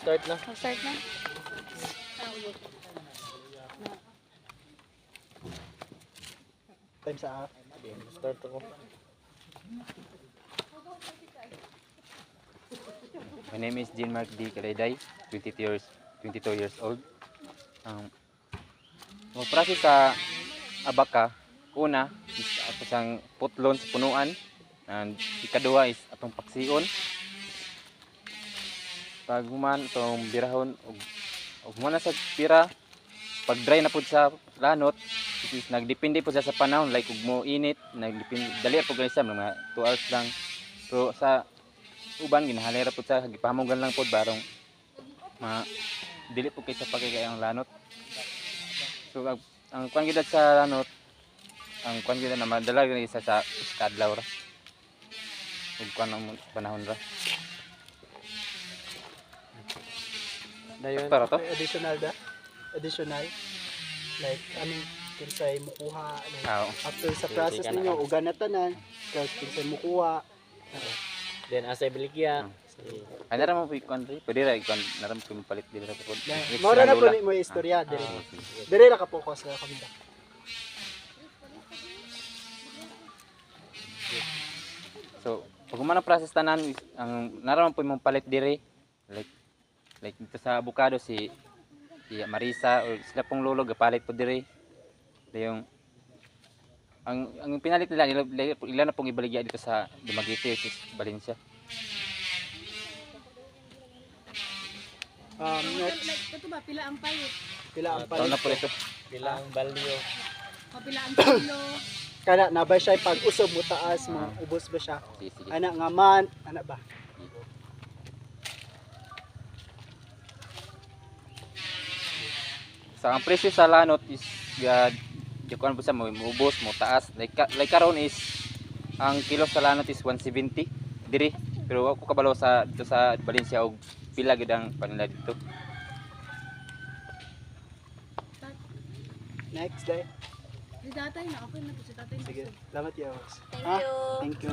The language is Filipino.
Start na. Mag-start na. Time sa app. Start ako. My name is Jean Mark D. Kalayday, 22 years old. Mag-process sa abaka, una is ato sang putlon sa punuan, and ikaduha is atong paksiyon. Pag human itong birahon, ug humana sa pira, pag dry na pud sa lanot, it is nagdepende po sa panahon, like ug mo init, nagdepende dali po guys sa mga 2 hours lang. Pero sa uban ginahalera po sa gipahamugan lang pod barong dili po kay sa pagkay ang lanot. So ang kuan gid sa lanot, ang kuan gid na madala gid isa sa kadlaw ra. Ug kuan ang panahon ra. Dayon, Para to? may additional da? Additional? Like, anong kinsay mukuha? Like, after sa process Sige ka na. ninyo, ugan na tanan, kasi kinsay mukuha. Then asay baligya. Ay nara mo kuan ri, pwede ra kuan nara mo palit dili ra pod. Mora na po ni mo istorya, dire. Dire na ka-focus na kami da. So, pag humana process tanan ang nara mo mong palit diri like dito sa avocado si Marisa o sila pong lolo gapalit po diri. Yung ang pinalit nila ila na pong ibaligya dito sa Dumaguete, which is Valencia. Next, Ito ba, pila ang palit? pila ang Taon na palit. po ito. Bilang balyo. O pila ang kilo? Kana, nabay siya pag usob mo taas mo, ubos ba siya? Sige. Anak nga man, anak ba? Sa ang presyo sa lanot is kuan po sa mo ubos mo taas like karon is ang kilo sa lanot is 170 diri, pero ako kabalo sa dito sa Valencia og pila gid ang panila dito. Next day. Si tatay na, okay na po si tatay na. Sige, salamat yawas. Thank Ha? you. Thank you.